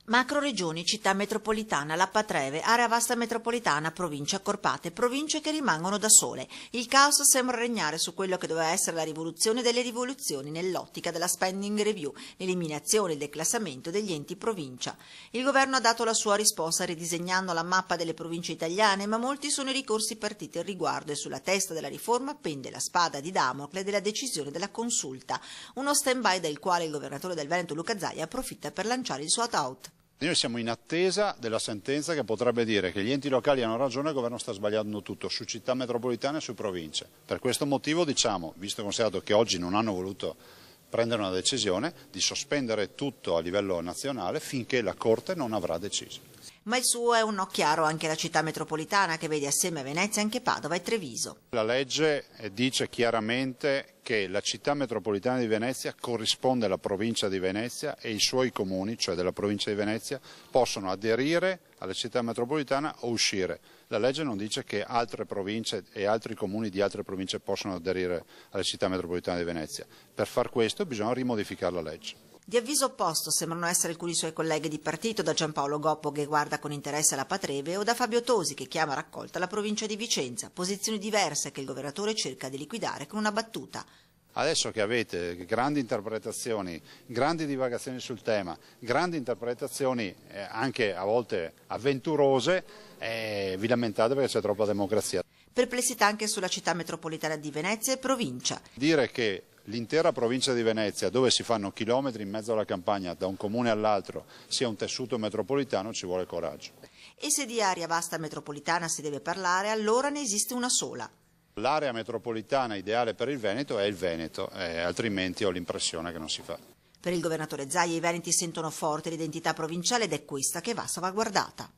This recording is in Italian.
Macroregioni, città metropolitana, Lappa Treve, area vasta metropolitana, province accorpate, province che rimangono da sole. Il caos sembra regnare su quello che doveva essere la rivoluzione delle rivoluzioni nell'ottica della spending review, l'eliminazione e il declassamento degli enti provincia. Il governo ha dato la sua risposta ridisegnando la mappa delle province italiane, ma molti sono i ricorsi partiti al riguardo e sulla testa della riforma pende la spada di Damocle della decisione della consulta, uno stand-by del quale il governatore del Veneto Luca Zaia approfitta per lanciare il suo out-out. Noi siamo in attesa della sentenza che potrebbe dire che gli enti locali hanno ragione e il governo sta sbagliando tutto su città metropolitane e su province. Per questo motivo diciamo, visto e considerato che oggi non hanno voluto prendere una decisione, di sospendere tutto a livello nazionale finché la Corte non avrà deciso. Ma il suo è un no chiaro anche alla città metropolitana che vede assieme a Venezia anche Padova e Treviso. La legge dice chiaramente che la città metropolitana di Venezia corrisponde alla provincia di Venezia e i suoi comuni, cioè della provincia di Venezia, possono aderire alla città metropolitana o uscire. La legge non dice che altre province e altri comuni di altre province possono aderire alla città metropolitana di Venezia. Per far questo bisogna rimodificare la legge. Di avviso opposto sembrano essere alcuni suoi colleghi di partito, da Giampaolo Goppo che guarda con interesse Lappa Treve o da Fabio Tosi che chiama a raccolta la provincia di Vicenza, posizioni diverse che il governatore cerca di liquidare con una battuta. Adesso che avete grandi interpretazioni, grandi divagazioni sul tema, grandi interpretazioni anche a volte avventurose, vi lamentate perché c'è troppa democrazia. Perplessità anche sulla città metropolitana di Venezia e provincia. Dire che l'intera provincia di Venezia, dove si fanno chilometri in mezzo alla campagna da un comune all'altro, sia un tessuto metropolitano, ci vuole coraggio. E se di area vasta metropolitana si deve parlare, allora ne esiste una sola. L'area metropolitana ideale per il Veneto è il Veneto, altrimenti ho l'impressione che non si fa. Per il governatore Zaia i veneti sentono forte l'identità provinciale ed è questa che va salvaguardata.